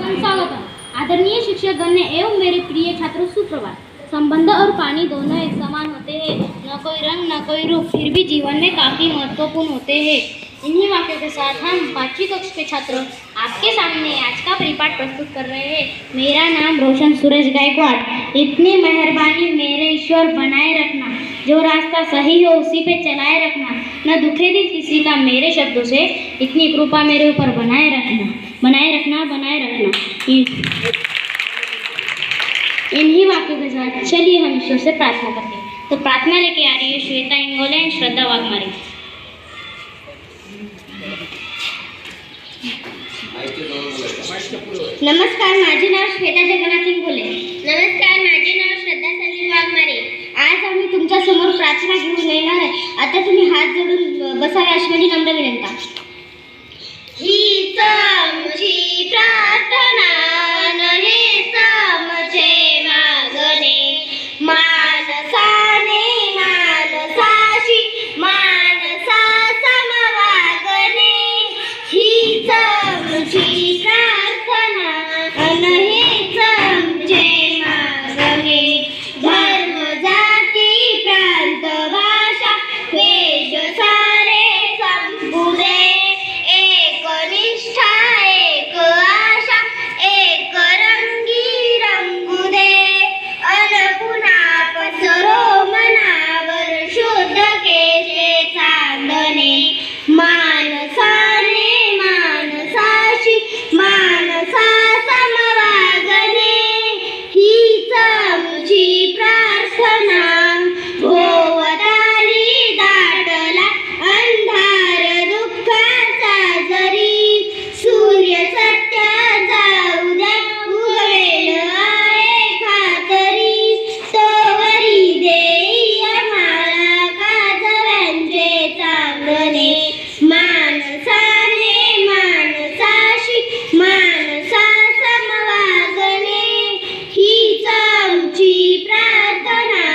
स्वागतम। आदरणीय शिक्षक गण एवं मेरे प्रिय छात्रों, सुप्रभात। संबंध और पानी दोनों एक समान होते हैं, न कोई रंग न कोई रूप, फिर भी जीवन में काफी महत्वपूर्ण होते हैं। इन्हीं वाक्यों के साथ हम 5वीं कक्षा के छात्र आपके सामने आज का परिपाठ प्रस्तुत कर रहे हैं। मेरा नाम रोशन सूरज गायकवाड़। इतनी मेहरबानी मेरे ईश्वर बनाए रखना, जो रास्ता सही हो उसी पे चलाए रखना, न दुखे दिल किसी का मेरे शब्दों से, इतनी कृपा मेरे ऊपर बनाए रखना, बनाए रखना, बनाए रखना। इन्हीं वाक्यों के साथ चलिए हम ईश्वर से प्रार्थना करते हैं। तो प्रार्थना लेके आ रही है श्वेता इंगोले और श्रद्धा वाघमारे। नमस्कार, माझे नाव श्वेता जगन्नाथ इंगोले। नमस्कार, माझे नाव श्रद्धा संदीप वाघमारे। आज आम्ही तुमच्या समोर प्रार्थना घेऊन येणार आहे। आता तुम्ही हात जोडून बसावे अशी माझी नम्र विनंती। हीच आमची प्रार्थना, हेच आमचे मागणे, मानसाने मानसाशी मानसा समवागणे। हीच आमची प्रार्थना, हेच आमचे मागणे, धर्म जाती प्रांत भाषा वेश सारे संपू दे, एक निष्ठा एक आशा एक रंगी रंगू दे, अन पुन्हा पसरो मनावर शुद्धतेचे चांदणे, मानसाने मानसाशी मानसा समवागणे। हीच आमची प्रार्थना, भोवताली दाटला अंधार दुःखाचा जरी, सूर्य सत्य जाऊ द्या उगवेल आहे खातरी, तोवरी देई आम्हाला काजव्यांचे चांदणे, मानसाने मानसाशी मानसा समवागणे। हीच आमची प्रार्थना,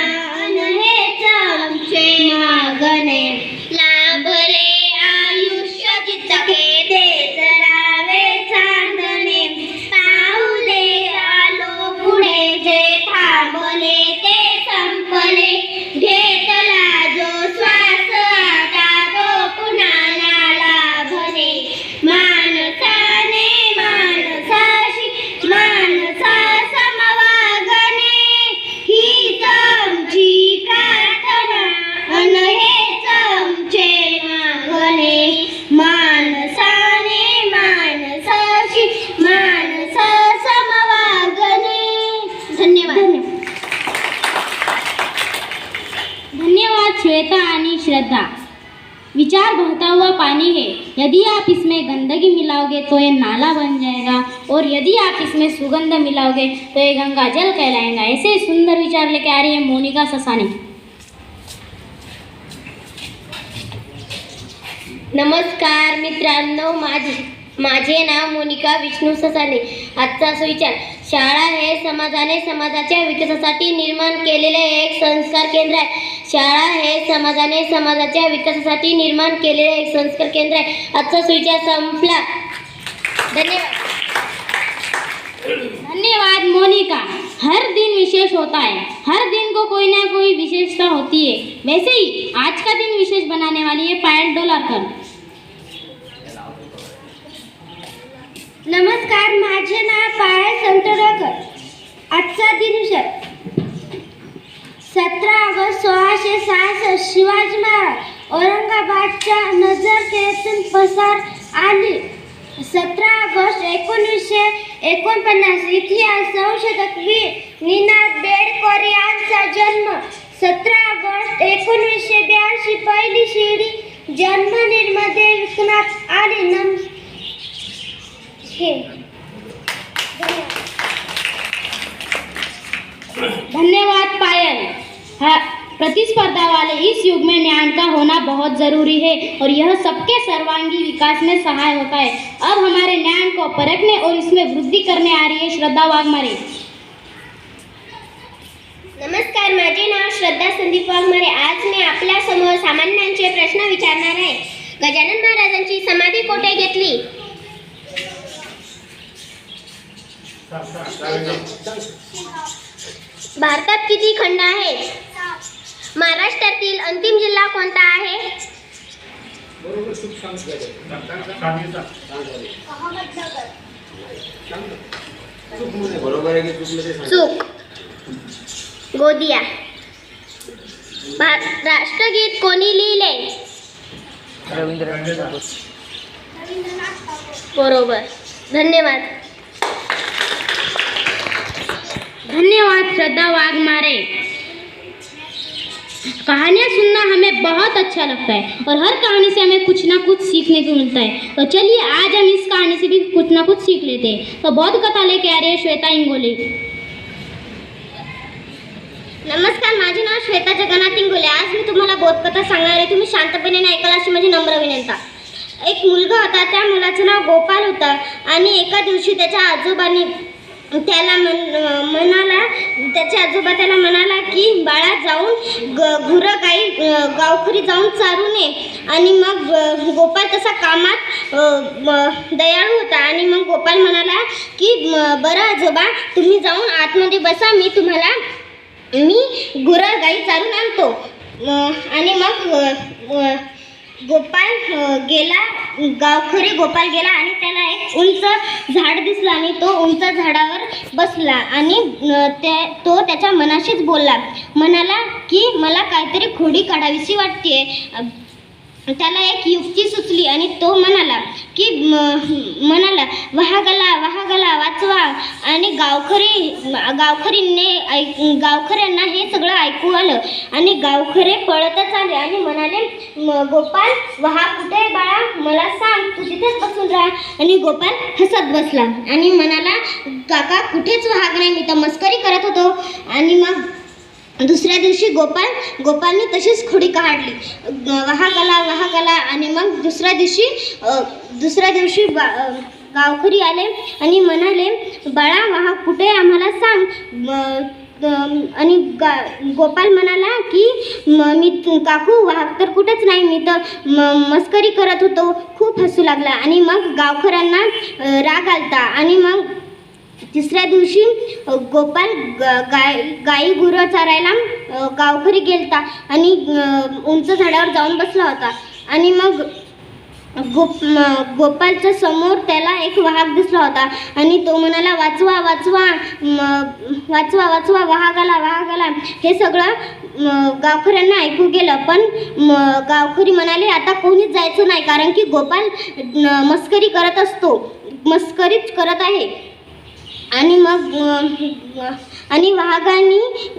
हेच आमचे मागणे, लाभले आयुष्य जितके ते जरावे चांदणे, पाहू दे आलो पुढे जे थांबले ते संपले, घेतला जो श्वास आता तो पुन्हा ना लाभणे, मानसाने मानसाशी मानसा समवागणे। हीच आमची प्रार्थना, हेच आमचे मागणे, मानसाने मानसाशी मानसा समवागणे। धन्यवाद। धन्यवाद श्वेता आणि श्रद्धा। विचार बहता हुआ पानी है, यदि आप इसमें गंदगी मिलाओगे तो ये नाला बन जाएगा, और यदि आप इसमें सुगंध मिलाओगे तो ये गंगा जल कहलाएगा। ऐसे सुंदर विचार लेके आ रही है मोनिका ससानी। नमस्कार मित्रांनो, माझे नाव मोनिका विष्णू ससाने। आजचा सुविचार, शाळा हे समाजाने समाजाच्या विकासासाठी निर्माण केलेले एक संस्कार केंद्र आहे। शाळा हे समाजाने समाजाच्या विकासासाठी निर्माण केलेले एक संस्कार केंद्र आहे। आजचा सुविचार संपला। धन्यवाद। धन्यवाद मोनिका। हर दिन विशेष होता है, हर दिन को कोई ना कोई विशेषता होती है। वैसे ही आज का दिन विशेष बनाने वाली है पायल डोलारकर। नमस्कार, माझे नाव पायल संतोडकर। आजचा दिन विषय 17 ऑगस्ट 1666 शिवाजी महाराज औरंगाबादच्या नजरकेतून पसार आले। 17 ऑगस्ट 1949 इतिहास संशोधक निनाद बेडकर यांचा जन्म। 17 ऑगस्ट 1982 पहिली शिडी जर्मनीमध्ये विकण्यात आली। धन्यवाद पायल। प्रतिस्पर्धा वाले इस युग में ज्ञान का होना बहुत जरूरी है, और यह सबके सर्वांगी विकास में सहाय होता है। अब हमारे ज्ञान को परखने और इसमें वृद्धि करने आ रही है श्रद्धा वाघमारे। नमस्कार, माझे नाव श्रद्धा संदीप वाघमारे। आज मी आपल्या समोर सामान्यांचे प्रश्न विचारणार आहे। गजानन महाराजांची समाधी कोठे घेतली? भारतात किती खंड आहेत? महाराष्ट्रातील अंतिम जिल्हा कोणता आहे? चूक. गोंदिया. राष्ट्रगीत कोणी लिहिले? बरोबर. धन्यवाद. धन्यवाद श्रद्धा वाघमारे। कहानियाँ सुनना हमें बहुत अच्छा लगता है और हर कहानी से हमें कुछ ना कुछ सीखने को मिलता है। तो चलिए आज हम इस कहानी से भी कुछ ना कुछ सीख लेते हैं। तो बौद्ध कथा लेके आ रही है श्वेता इंगोले। नमस्कार, माझे नाव श्वेता जगन्नाथ इंगोले. आज मी तुम्हाला बोधकथा सांगणार आहे. तुम्ही शांतपणे ऐकाल अशी माझी नम्र विनंती. एक मुलगा होता. त्या मुलाचं नाव गोपाल होतं आणि एका दिवशी त्याच्या आजोबांनी त्याला म्हणाला की बाळा जाऊन गुरं गाई गावखरी जाऊन चारून ये. आणि मग गोपाल तसा कामात दयाळू होता आणि मग गोपाल म्हणाला की बरं आजोबा, तुम्ही जाऊन आतमध्ये बसा, मी गुरं गाई चारून आणतो. आणि मग गोपाल गेला आणि त्याला एक उंच झाड दिसलं आणि तो उंच झाडावर बसला आणि तो त्याच्या मनाशीच म्हणाला की मला काहीतरी खोडी काढावीशी वाटते. त्याला एक युक्ती सुचली आणि तो म्हणाला वाघाला वाचवा. आणि गावकऱ्यांना हे सगळं ऐकू आलं आणि गावकरी पळतच आले आणि म्हणाले, गोपाल, वाघ कुठे बाळा, मला सांग, तू तिथेच बसून राहा. आणि गोपाल हसत बसला आणि म्हणाला, काका, कुठेच वाघ नाही, मी तर मस्करी करत होतो. आणि मग दुसऱ्या दिवशी गोपालने तशीच खोडी काढली, वाघाला. आणि मग दुसऱ्या दिवशी गावकरी आले आणि म्हणाले, बाळा, वाघ कुठे, आम्हाला सांग. आणि गोपाल म्हणाला की मी काकू, वाघ तर कुठेच नाही, मी तर मस्करी करत होतो. खूप हसू लागला आणि मग गावकऱ्यांना राग आलता. आणि मग तिसऱ्या दिवशी गोपाल गाई गुरं चारायला गावकरी गेलता आणि उंच झाडावर जाऊन बसला होता. आणि मग गोपालच्या समोर त्याला एक वाघ दिसला होता आणि तो म्हणाला, वाचवा, वाघाला. हे सगळं गावकऱ्यांना ऐकू गेलं. पण गावकरी म्हणाले, आता कोणीच जायचं नाही, कारण की गोपाल मस्करीच करत आहे. आणि मग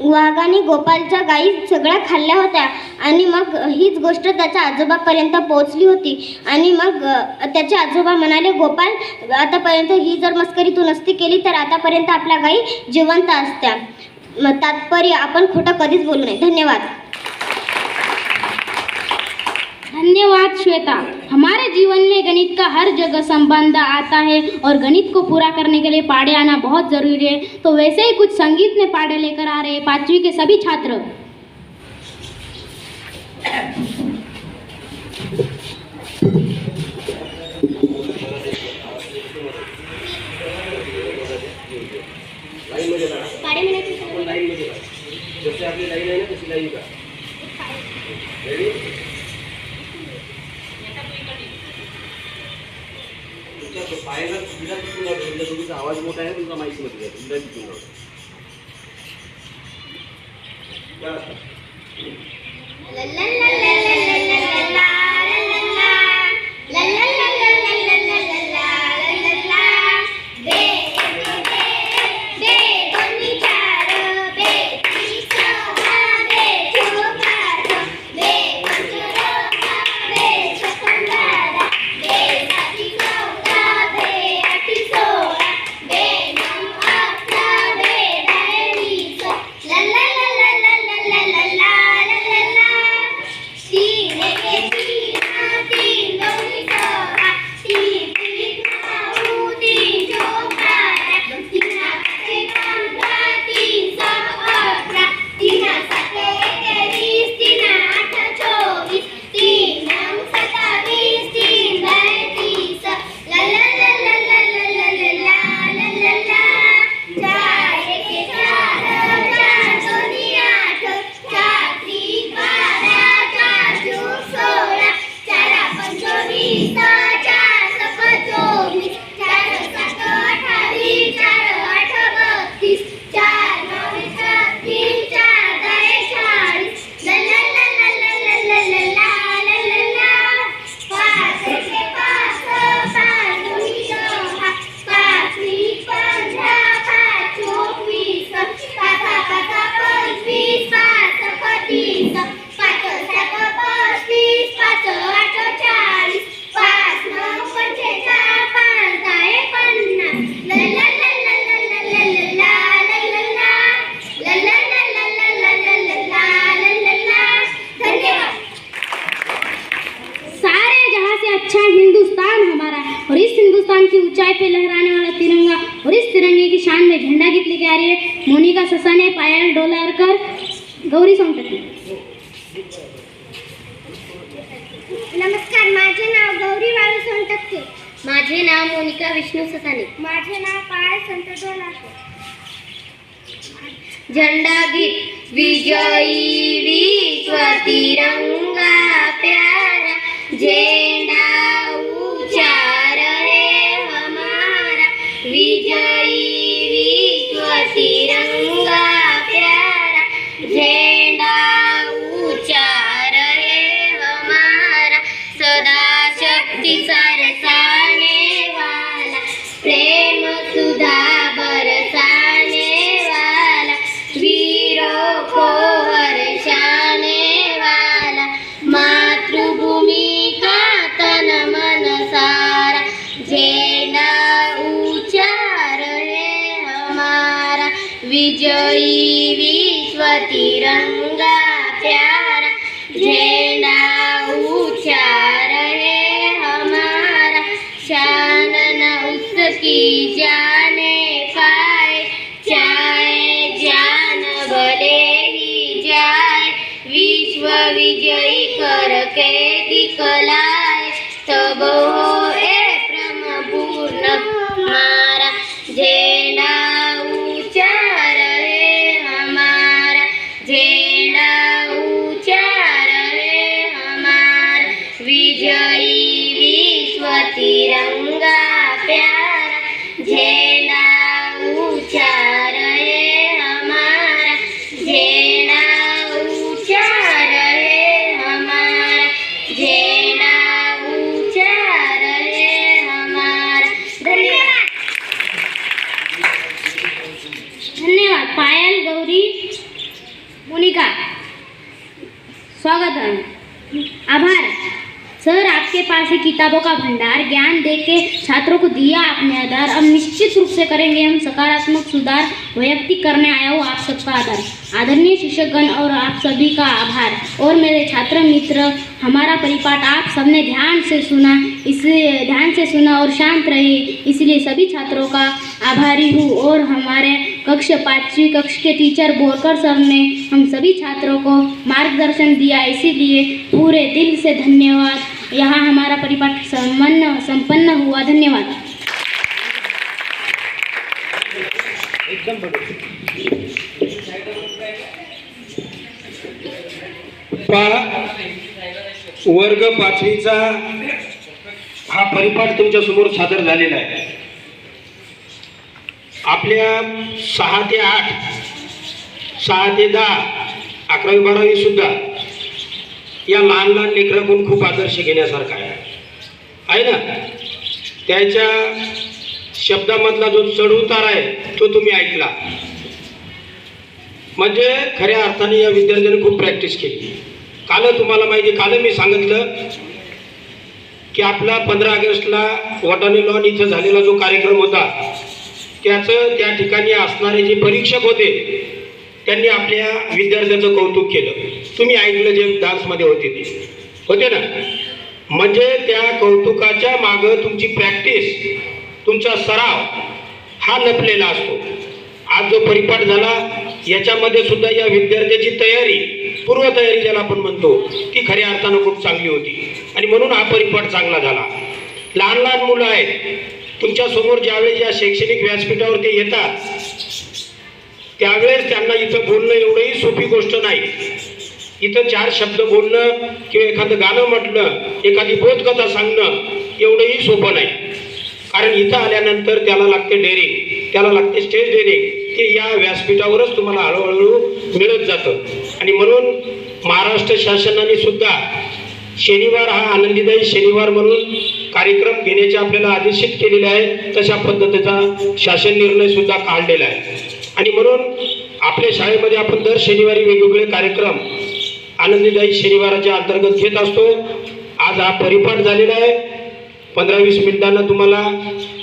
वाघाने गोपालच्या गायी सगळ्या खाल्ल्या होत्या. आणि मग हीच गोष्ट त्याच्या आजोबापर्यंत पोहोचली होती. आणि मग त्याचे आजोबा म्हणाले, गोपाल, आतापर्यंत ही जर मस्करी तू नसती केली तर आतापर्यंत आपल्या गायी जिवंत असत्या. तात्पर्य, आपण खोटं कधीच बोलू नये. धन्यवाद. धन्यवाद श्वेता। हमारे जीवन में गणित का हर जगह संबंध आता है और गणित को पूरा करने के लिए पाढ़े आना बहुत ज़रूरी है। तो वैसे ही कुछ संगीत में पाढ़े लेकर आ रहे 5वीं के सभी छात्र। जैसे आपकी लाइन है ना, किसी लाइन का रेडी। तो पाएगा तुमचा किती तुमचा तुमचा आवाज मोठा आहे, तुमचा माईक मध्ये आहे, तुमचा किती सी में झंडा गीत लेके आ रही है मोनिका ससाने, पायल डोलारकर, गौरी सोनटके। नमस्कार, माझे नाव गौरी वाळू सोनटक्के. माझे नाव मोनिका विष्णू ससाने. माझे नाव पायल संत डोलारकर. झंडा गीत. विजयी विश्व तिरंगा प्यारा, झंडा ऊंचा रहे हमारा. विजयी विश्व तिरंगा प्यारा, झंडा ऊंचा रहे हमारा. सदा शक्ति सरसाने वाला, प्रेम सुधा बरसाने वाला, वीरों को हर्षाने वाला. मातृभूमि का तन मन सारा, झंडा ऊंचा रहे हमारा. विजयी विश्व तिरंगा प्यारा, झंडा ऊंचा रहे हमारा. शान न उसकी जाने पाए, चाहे जान भले ही जाए. विश्व विजयी करके दिखलाए, तब होए पूर्ण हमारा. झंडा ऊंचा रहे हमारा, झंडा ऊंचा रहे हमारा. विजयी विश्व तिरंगा प्यारा, झंडा ऊंचा रहे हमारा. झंडा ऊंचा रहे हमारा, झंडा ऊंचा रहे हमारा. धन्यवाद. धन्यवाद पायल, गौरी, मोनिका, स्वागत है, आभार। सर, आपके पास ही किताबों का भंडार, ज्ञान देके छात्रों को दिया आपने आधार। अब निश्चित रूप से करेंगे हम सकारात्मक सुधार। वैयक्तिक करने आया हूँ आप सबका आदर। आदरणीय शिक्षकगण और आप सभी का आभार। और मेरे छात्र मित्र, हमारा परिपाठ आप सबने ध्यान से सुना और शांत रहे, इसलिए सभी छात्रों का आभारी हूँ। और हमारे कक्ष 5वीं कक्ष के टीचर बोरकर सर ने हम सभी छात्रों को मार्गदर्शन दिया, इसीलिए पूरे दिल से धन्यवाद। यहाँ हमारा परिपाठ संपन्न हुआ। धन्यवाद। वर्ग 5वीचा हा परिपाठ तुमच्या समोर सादर झालेला आहे. आपल्या 6 ते 8, 6 ते 10, 11वी 12वी सुद्धा या लहान लहान लेकरांकडून खूप आदर्श घेण्यासारखा आहे ना. त्याच्या शब्दामधला जो चढउतार आहे तो तुम्ही ऐकला, म्हणजे खऱ्या अर्थाने या विद्यार्थ्यांनी खूप प्रॅक्टिस केली. काल तुम्हाला माहिती, काल मी सांगितलं की आपला 15 ऑगस्टला वटाणे लॉन इथं झालेला जो कार्यक्रम होता, त्याचं त्या ठिकाणी असणारे जे परीक्षक होते त्यांनी आपल्या विद्यार्थ्याचं कौतुक केलं. तुम्ही ऐकलं, जे डान्समध्ये होते ते होते ना. म्हणजे त्या कौतुकाच्या मागं तुमची प्रॅक्टिस, तुमचा सराव हा लपलेला असतो. आज जो परिपाठ झाला याच्यामध्ये सुद्धा या विद्यार्थ्याची तयारी, पूर्वतयारी ज्याला आपण म्हणतो, ती खऱ्या अर्थानं खूप चांगली होती आणि म्हणून हा परिपाठ चांगला झाला. लहान लहान मुलं आहेत तुमच्या समोर, ज्यावेळेस या शैक्षणिक व्यासपीठावर ते येतात त्यावेळेस त्यांना इथं बोलणं एवढंही सोपी गोष्ट नाही. इथं 4 शब्द बोलणं किंवा एखादं गाणं म्हटलं, एखादी बोधकथा सांगणं एवढंही सोपं नाही. कारण इथं आल्यानंतर त्याला लागते डेअरिंग, त्याला लागते स्टेज डेअरिंग. ते या व्यासपीठावरच तुम्हाला हळूहळू मिळत जातं. आणि म्हणून महाराष्ट्र शासनाने सुद्धा शनिवार हा आनंदीदायी शनिवार म्हणून कार्यक्रम घेण्याचे आपल्याला आदेशित केलेले आहे. तशा पद्धतीचा शासन निर्णय सुद्धा काढलेला आहे. आणि म्हणून आपल्या शाळेमध्ये आपण दर शनिवारी वेगवेगळे कार्यक्रम आनंदीदायी शनिवाराच्या अंतर्गत घेत असतो. आज हा परिपाठ झालेला आहे. 15-20 मिनिटांना तुम्हाला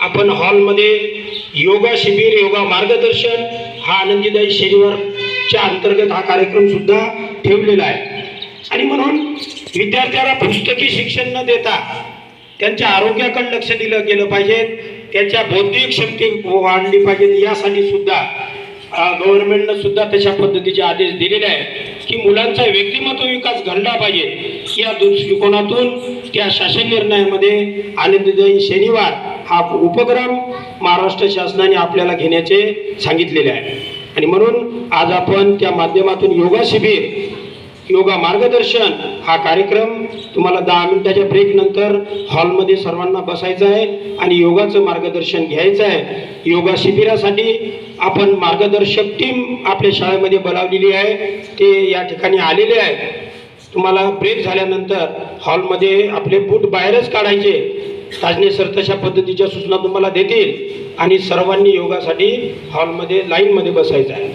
आपण हॉलमध्ये योगा शिबिर, योगा मार्गदर्शन हा आनंदीदायी शनिवारच्या अंतर्गत हा कार्यक्रम सुद्धा ठेवलेला आहे. आणि म्हणून विद्यार्थ्याला पुस्तकी शिक्षण न देता त्यांच्या आरोग्याकडे लक्ष दिलं गेलं पाहिजे. त्याच्या बौद्धिक क्षमते वाढली पाहिजे यासाठी सुद्धा गव्हर्नमेंटनं सुद्धा तशा पद्धतीचे आदेश दिलेले आहेत की मुलांचा व्यक्तिमत्व विकास घडला पाहिजे या दृष्टिकोनातून त्या शासन निर्णयामध्ये आनंददायी शनिवार हा उपक्रम महाराष्ट्र शासनाने आपल्याला घेण्याचे सांगितलेले आहे आणि म्हणून आज आपण त्या माध्यमातून योगा शिबिर योगा मार्गदर्शन हा कार्यक्रम तुम्हाला 10 मिनिटाच्या ब्रेक नंतर हॉलमध्ये सर्वांना बसायचं आहे आणि योगाचं मार्गदर्शन घ्यायचं आहे. योगा शिबिरासाठी आपण मार्गदर्शक टीम आपल्या शाळेमध्ये बोलावलेली आहे, ते या ठिकाणी आलेले आहेत. तुम्हाला ब्रेक झाल्यानंतर हॉलमध्ये आपले बूट बाहेरच काढायचे. ताजने सर तशा पद्धतीच्या सूचना तुम्हाला देतील आणि सर्वांनी योगासाठी हॉलमध्ये लाईनमध्ये बसायचं आहे.